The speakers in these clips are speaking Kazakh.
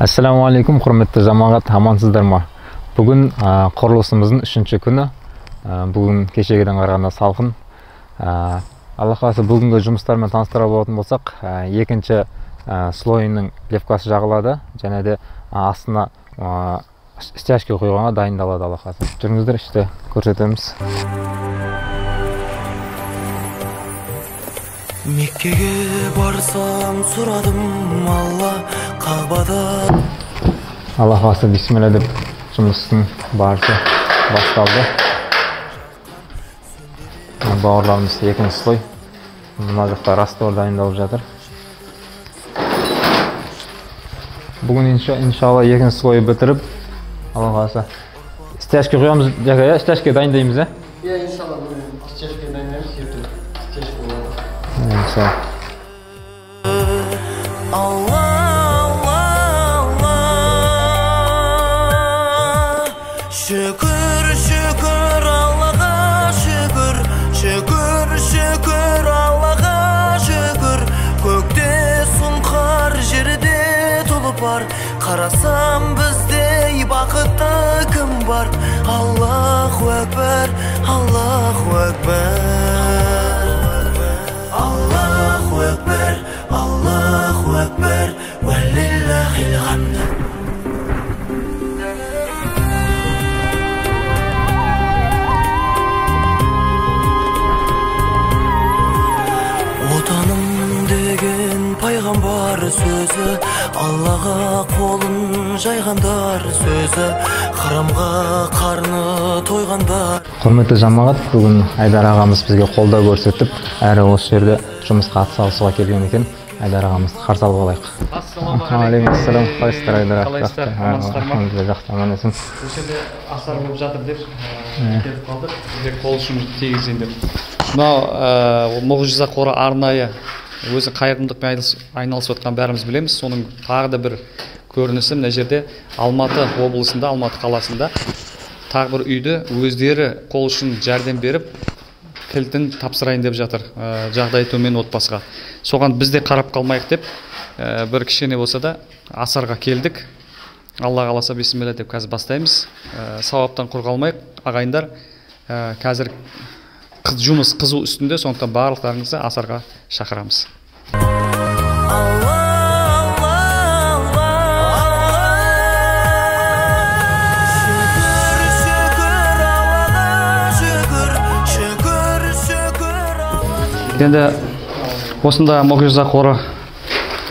Assalamu alaikum, құрметті жамағат, амансыздар ма? Бүгін құрылысымыздың 3-ші күні. Бүгін кешегіден қарағанда салқын. Алла қаласа бүгінгі жұмыстармен таныстыра болатын болсақ, екінші слойының лепкасы жағылады, және де астына стяжка қойғанға дайындалады. Алла қаласа. Жүріңіздер, іште көрсетеміз. Меккеге барсам сұрадым, Алла Кағбада. Алла қаласа, бисмилля деп жұмыстың барысы басталды. Бауырларымыз екінші слой. Мына жақта раствор дайындалып жатыр. Бүгін иншалла екінші слойы бітіріп, Алла қаласа стяжка қоямыз, стяжка дайындаймыз, Иә, иншалла бүгін стяжка дайындаймыз, ертең стяжка болады. Şükür şükür Allah'a şükür, şükür şükür Allah'a şükür. Gökte sunqar, jerde tulpar, qarasam bizdey baqıtda kim var? Allahu Ekber, Allahu Ekber, Allahu Ekber, Allahu Ekber, ve lillahil hamd. Пайғамбар сөзі, Аллаға қолын жайғандар сөзі, храмға қарны тойғандар. Құрметті жамағат, бүгін Айдар ағамыз бізге қолдау көрсетіп, әрі осы жерде жұмысқа атсалысуға келген екен. Айдар ағамызды қарсы алып алайық. Ассалаумағалейкум. Қалайсыздар Айдар аға? Қалайсыздар, амансыздар ма? Жақсы, аман есен. Бұл жерде асар болып жатыр деп келіп қалдық. Бізге қол ұшымызды тигізейін деп. Мынау Мұғжиза қоры арнайы өзі қайырымдылықпен айналысып отқан бәріміз білеміз. Соның тағы да бір көрінісі мына жерде Алматы облысында, Алматы қаласында тағы бір үйді өздері қол ұшын жәрдем беріп, кілтін тапсырайын деп жатыр, жағдайы төмен отбасыға. Соған біз де қарап қалмайық деп, бір кішкене болса да асарға келдік. Алла қаласа бисмилля деп қазір бастаймыз. Сауаптан құр қалмайық, ағайындар. Қазір жұмыс қызу үстінде, сондықтан барлықтарыңызды асарға шақырамыз. Енді осында Мұғжиза қоры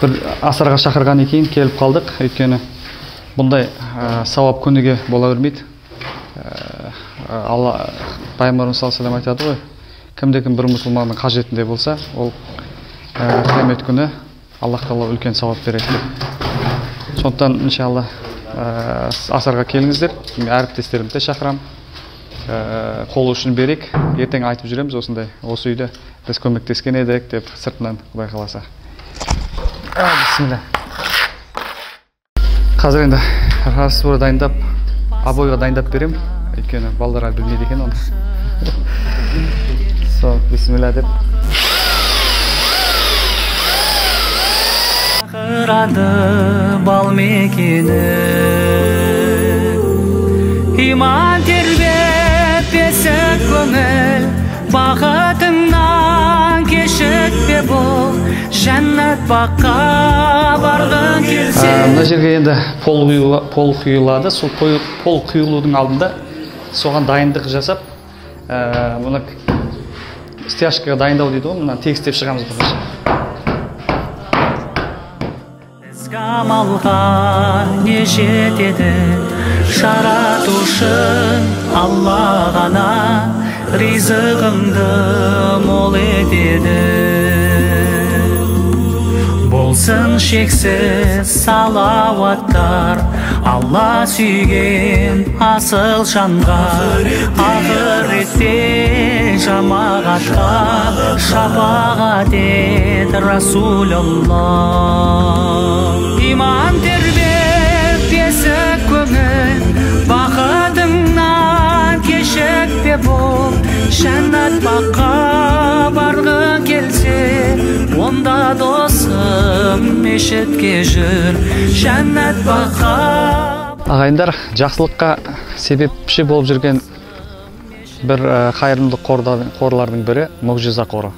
бір асарға шақырған екен, келіп қалдық. Өйткені бұндай сауап күніге бола бермейді. Алла пайғамбарымыз саллаллаху алейхи айтады ғой, кімде-кім бір мұсылманның қажетінде болса, ол қиямет күні Аллах тағала үлкен сауап береді деп. Сондықтан иншалла асарға келіңіздер, әріптестерімді шақырамын. Қол ұшын берейік, ертең айтып жүреміз осындай, осы үйде біз көмектескен едік деп сыртынан, Құдай қаласа. Бисмилля. Қазір енді раствор дайындап, обойға дайындап берем. Өйткені балдар әлі білмейді екен оны. Сол, бисмилля деп. Шақырады бал мекені, иман тербетпесі көңіл, бақытыңнан кешікпе бұл, жәннат баққа барғың келсе. Мына жерге енді пол құйылады. Сол пол құйылудың алдында соған дайындық жасап, мұны стяжкаға дайындау дейді ғой, мұны тегістеп шығамыз бірінші. Амалға не жетеді, жаратушың Алла ғана, ризығыңды мол етеді. Болсын шексіз салауаттар, Алла сүйген асыл жанға, ақыретте жамағатқа шапағат ет Расулалла. Иман тербетпесі көңіл, бақытыңнан кешікпе бол, жәннат баққа барғың келсе, онда досым мешітке жүр жәннат баққа. Ағайындар, жақсылыққа себепші болып жүрген бір қайырымдылық қорлардың бірі мұғжиза қоры.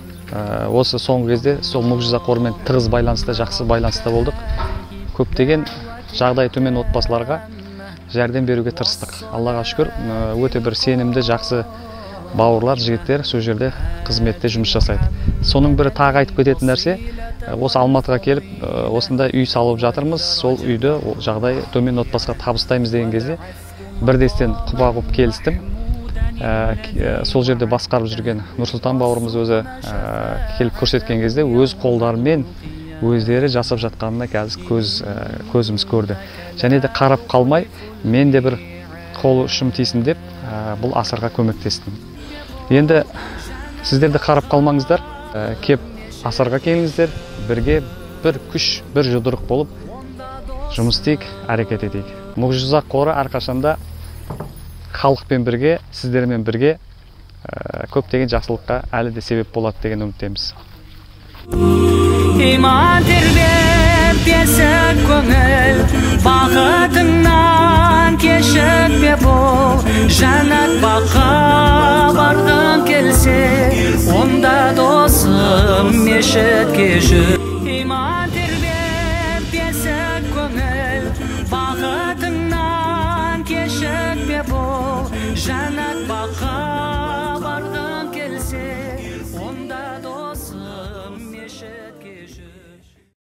Осы соңғы кезде сол мұғжиза қорымен тығыз байланыста, жақсы байланыста болдық. Көптеген жағдай төмен отбасыларға жәрдем беруге тырыстық. Аллаға шүкір, өте бір сенімді, жақсы бауырлар, жігіттер сол жерде қызметте жұмыс жасайды. Соның бірі тағы айтып кететін нәрсе, осы Алматыға келіп, осында үй салып жатырмыз. Сол үйді жағдай төмен отбасыға табыстаймыз деген кезде бірдестен құба құп келістім. Сол жерде басқарып жүрген Нұрсұлтан бауырымыз өзі келіп көрсеткен кезде өз қолдарымен өздері жасап жатқанына қазір көзіміз көрді. Және де қарап қалмай, мен де бір қол ұшым тисін деп бұл асарға көмектестім. Енді сіздер де қарап қалмаңыздар, кеп асарға келіңіздер, бірге бір күш, бір жұдырық болып жұмыс істейік, әрекет етейік. Мұғжиза қоры әрқашанда халықпен бірге, сіздермен бірге көптеген жақсылыққа әлі де себеп болады деген үміттеміз. Иман тербеп бесік көңіл, бақытыңнан кешікпе бол. Жәннат баққа барғың келсе, онда досым мешітке жүр.